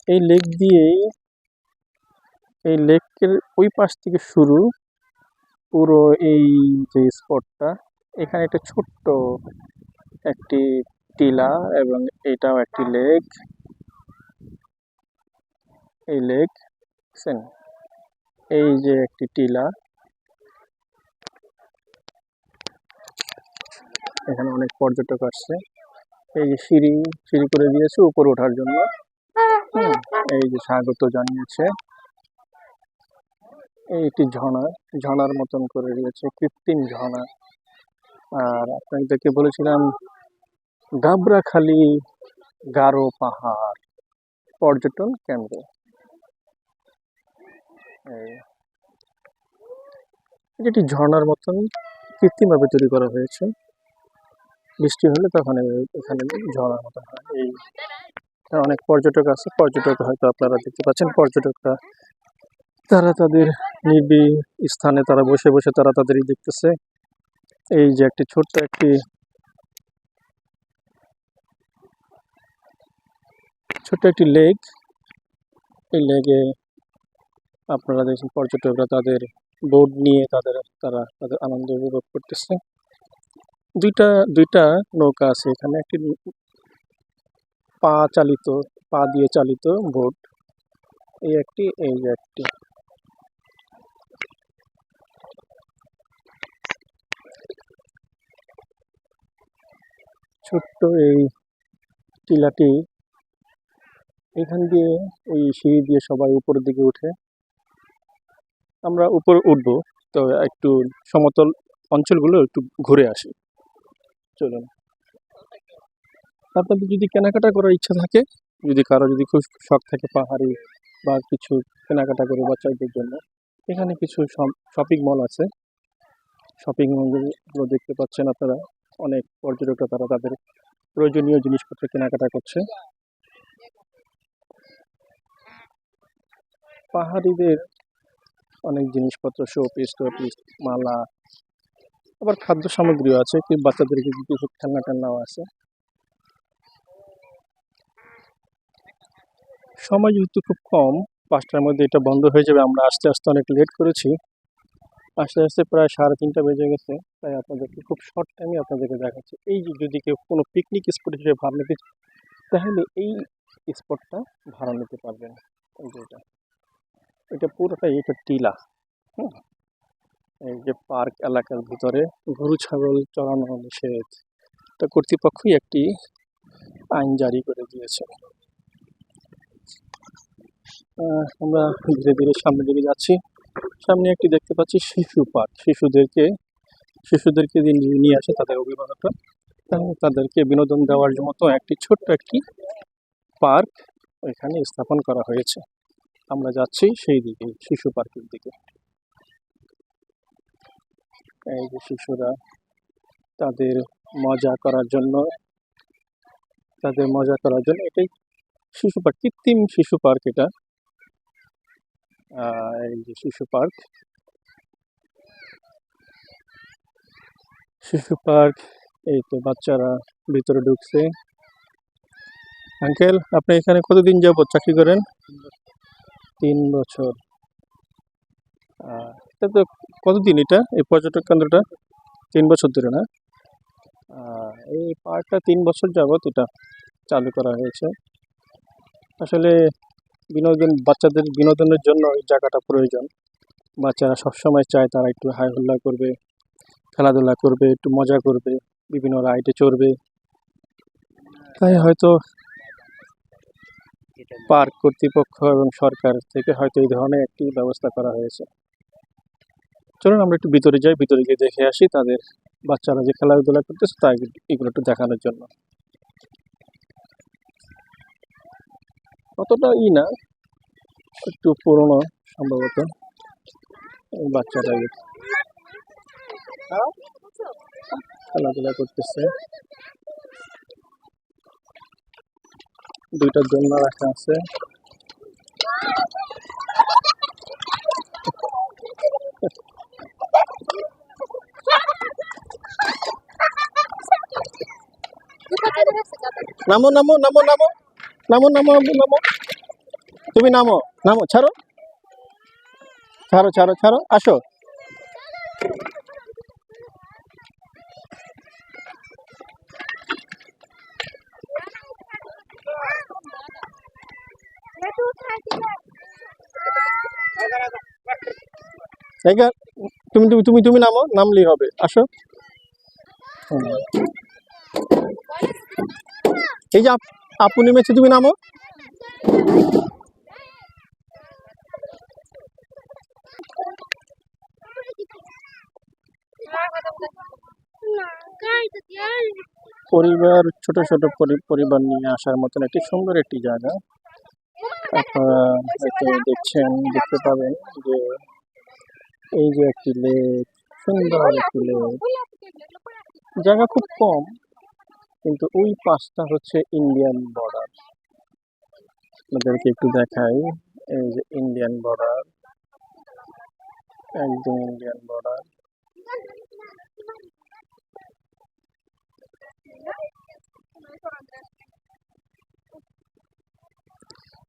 এই লেক দিয়েই, এই লেকের ওই পাশ থেকে শুরু পুরো এই যে স্পটটা। এখানে একটা ছোট্ট একটি টিলা এবং এটাও একটি লেক। এই লেক দেখছেন, এই যে একটি টিলা, এখানে অনেক পর্যটক আসছে। এই যে সিঁড়ি সিঁড়ি করে দিয়েছে উপরে ওঠার জন্য। এই যে স্বাগত জানিয়েছে। এই একটি ঝর্ণার মতন করে দিয়েছে, কৃত্রিম ঝর্ণা। আর আপনাদেরকে বলেছিলাম গাবড়াখালি গারো পাহাড় পর্যটন কেন্দ্র। এটি ঝর্ণার মতন কৃত্রিমভাবে তৈরি করা হয়েছে। বৃষ্টি হলে তখন এখানে ঝর্ণার মতন হয়। এই অনেক পর্যটক আছে, পর্যটক হয়তো আপনারা দেখতে পাচ্ছেন। পর্যটকরা তারা তাদের নির্বিঘ্ন স্থানে তারা বসে বসে তারা তাদেরই দেখতেছে। এই যে একটি ছোট্ট একটি লেক। এই লেকে আপনারা দেখছেন পর্যটকরা তাদের বোট নিয়ে তারা তাদের আনন্দ উপভোগ করতেছে। দুইটা নৌকা আছে এখানে, একটি পা দিয়ে চালিত বোট, এই একটি, এই যে একটি। ছোট্ট এই টিলাটি, এখান দিয়ে ওই সিঁড়ি দিয়ে সবাই উপরের দিকে উঠে। আমরা উপরে উঠবো, তো একটু সমতল অঞ্চলগুলো একটু ঘুরে আসি, চলুন। আপনাদের যদি কেনাকাটা করার ইচ্ছা থাকে, যদি কারো যদি খুব শখ থাকে পাহাড়ি বা কিছু কেনাকাটা করে বাচ্চাদের জন্য, এখানে কিছু শপিং মল আছে। শপিং মলগুলো দেখতে পাচ্ছেন আপনারা। অনেক পর্যটকরা তারা তাদের প্রয়োজনীয় জিনিসপত্র কেনাকাটা করছে। পাহাড়িদের অনেক জিনিসপত্র, শোপিস টোপিস, মালা, আবার খাদ্য সামগ্রীও আছে, কি বাচ্চাদেরকে কিছু খেলনা টেলনাও আছে। সময় যেহেতু খুব কম, 5টার মধ্যে এটা বন্ধ হয়ে যাবে। আমরা আস্তে আস্তে অনেক লেট করেছি, আস্তে আস্তে প্রায় 3:30 বেজে গেছে। তাই আপনাদেরকে খুব শর্ট টাইমে আপনাদেরকে দেখাচ্ছি। এই যে যদি কেউ কোনো পিকনিক স্পট হিসেবে ভাড়া নিতে, তাহলে এই স্পটটা ভাড়া নিতে পারবেন। এই যে এটা পুরোটাই এটা টিলা। এই যে পার্ক এলাকার ভিতরে গরু ছাগল চড়ানো নিষেধ, এটা কর্তৃপক্ষই একটি আইন জারি করে দিয়েছে। আমরা ধীরে ধীরে সামনের দিকে যাচ্ছি। সামনে একটি দেখতে পাচ্ছি শিশু পার্ক। শিশুদেরকে নিয়ে আসে তাদের অভিভাবকরা, তাদেরকে বিনোদন দেওয়ার মতো একটি ছোট্ট একটি পার্ক এখানে স্থাপন করা হয়েছে। আমরা যাচ্ছি সেই দিকে, শিশু পার্কের দিকে। এই যে শিশুরা তাদের মজা করার জন্য এটাই শিশু পার্ক, কৃত্রিম শিশু পার্ক এটা। এই যে শিশু পার্ক, এই তো বাচ্চারা ভিতরে ঢুকছে। আঙ্কেল, আপনি এখানে কতদিন যাবত চাকরি করেন? 3 বছর। এটা তো কতদিন এটা, এই পর্যটক কেন্দ্রটা? 3 বছর ধরে না? এই পার্কটা 3 বছর যাবত এটা চালু করা হয়েছে। আসলে বাচ্চাদের বিনোদনের জন্য এই জায়গাটা প্রয়োজন। বাচ্চারা সবসময় চায় তারা একটু হাই হুল্লা করবে, খেলাধুলা করবে, একটু মজা করবে, বিভিন্ন রাইডে চড়বে। তাই হয়তো পার্ক কর্তৃপক্ষ এবং সরকার থেকে হয়তো এই ধরনের একটি ব্যবস্থা করা হয়েছে। চলুন আমরা একটু ভিতরে যাই, ভিতরে গিয়ে দেখে আসি তাদের বাচ্চারা যে খেলাধুলা করতেছে তাই এগুলো একটু দেখানোর জন্য। অতটা না, একটু পুরনো সম্ভবত। বাচ্চারা খেলাধুলা করতেছে, 2টা দোলনা রাখা আছে। নামো নামো নামো নামো নামো নামো নামো। তুমি নামো, নামো, ছাড়ো, ছাড়ো, ছাড়ো, ছাড়ো, আসো। এগা- তুমি তুমি তুমি তুমি নামো, নামলেই হবে, আসো। হুম। এই যে আপু নেমেছে, তুমি নামো। পরিবার, ছোট ছোট পরিবার নিয়ে আসার মতন একটি সুন্দর একটি জায়গা। আপনারা হয়তো দেখতে পাবেন যে এই যে একটি লেক, সুন্দর একটি লেক। জায়গা খুব কম, কিন্তু ওই পাশটা হচ্ছে ইন্ডিয়ান বর্ডার। আপনাদেরকে একটু দেখাই, এই যে ইন্ডিয়ান বর্ডার, একদম ইন্ডিয়ান বর্ডার।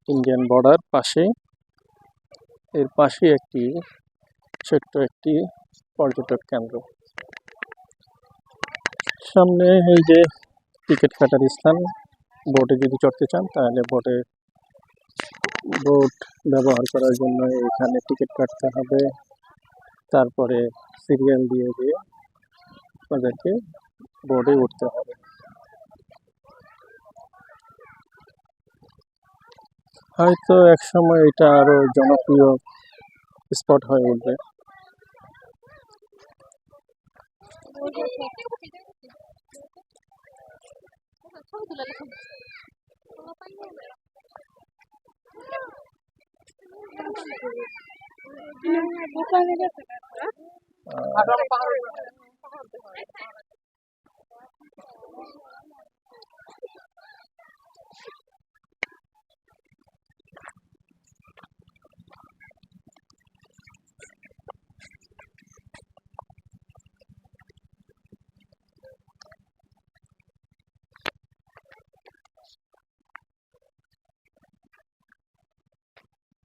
ইন্ডিয়ান বর্ডার পাশে, এর পাশে একটি ছোট্ট একটি পর্যটক কেন্দ্র। সামনে এই যে টিকিট কাটার স্থান, বোটে যদি চড়তে চান তাহলে বোট ব্যবহার করার জন্য এখানে টিকিট কাটতে হবে। তারপরে সিরিয়াল দিয়ে দিয়ে তাদেরকে বোর্ডে উঠতে হবে। হয়তো এক সময় এটা আরো জনপ্রিয় স্পট হয়ে উঠবে।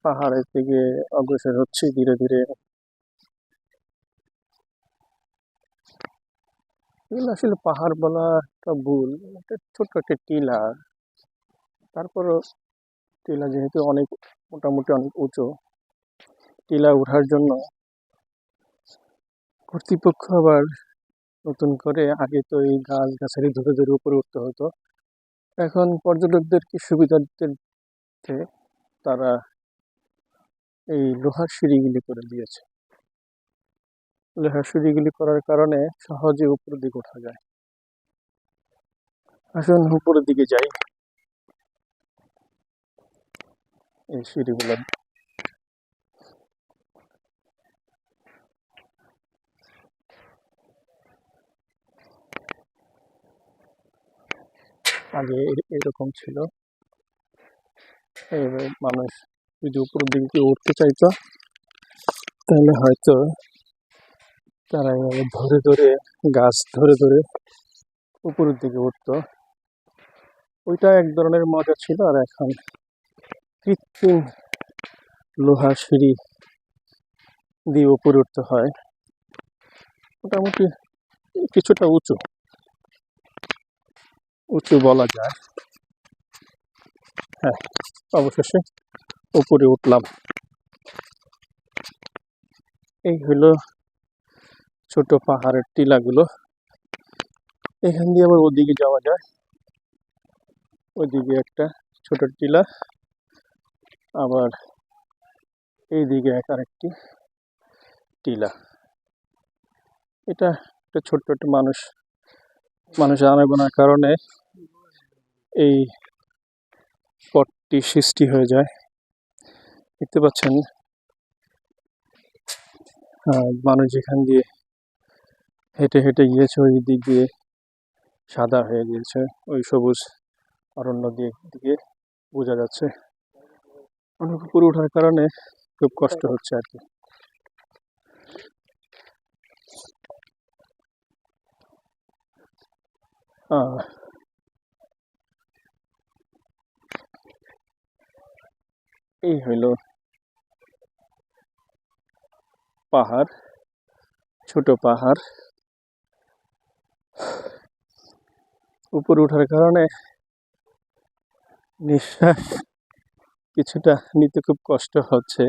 পাহাড়ের দিকে অগ্রসর হচ্ছে ধীরে ধীরে। এগুলো আসলে পাহাড় বলা একটা ভুল, এটা ছোট্ট একটা টিলা। তারপরও টিলা যেহেতু অনেক, মোটামুটি অনেক উঁচু, টিলা ওঠার জন্য কর্তৃপক্ষ আবার নতুন করে, আগে তো এই গাছ গাছালি ধরে ধরে উপরে উঠতে হতো, এখন পর্যটকদের কি সুবিধার্থে তারা এই লোহার সিঁড়িগুলি করে দিয়েছে। লোহার সিঁড়িগুলি করার কারণে সহজে উপরের দিকে ওঠা যায়। আসুন উপরের দিকে যাই। এই সিঁড়িগুলো আগে এরকম ছিল। এবার মানুষ যদি উপরের দিকে উঠতে চাইতো তাহলে হয়তো তারা এভাবে ধরে ধরে, গাছ ধরে ধরে উপরের দিকে উঠতো। ওইটা এক ধরনের মজা ছিল। আর এখন কৃত্রিম লোহার সিঁড়ি দিয়ে উপরে উঠতে হয়। মোটামুটি কিছুটা উঁচু উঁচু বলা যায়। হ্যাঁ, অবশেষে উপরে উঠলাম। এই হলো ছোট পাহাড়ের টিলাগুলো। এখান দিয়ে আবার ওদিকে যাওয়া যায়। ওইদিকে একটা ছোট টিলা, আবার এইদিকে আরেকটি টিলা। এটা একটা ছোট্ট একটা মানুষের আনাগোনার কারণে এই পথটি সৃষ্টি হয়ে যায়। দেখতে পাচ্ছেন মানুষ যেখান দিয়ে হেঁটে হেঁটে গিয়েছে ওই দিক দিয়ে সাদা হয়ে গিয়েছে, ওই সবুজ অরণ্য দিকে বোঝা যাচ্ছে। অনেক উপরে ওঠার কারণে খুব কষ্ট হচ্ছে আর কি। এই হইল পাহাড়, ছোট পাহাড়। উপরে ওঠার কারণে নিঃশ্বাস কিছুটা নিতে খুব কষ্ট হচ্ছে।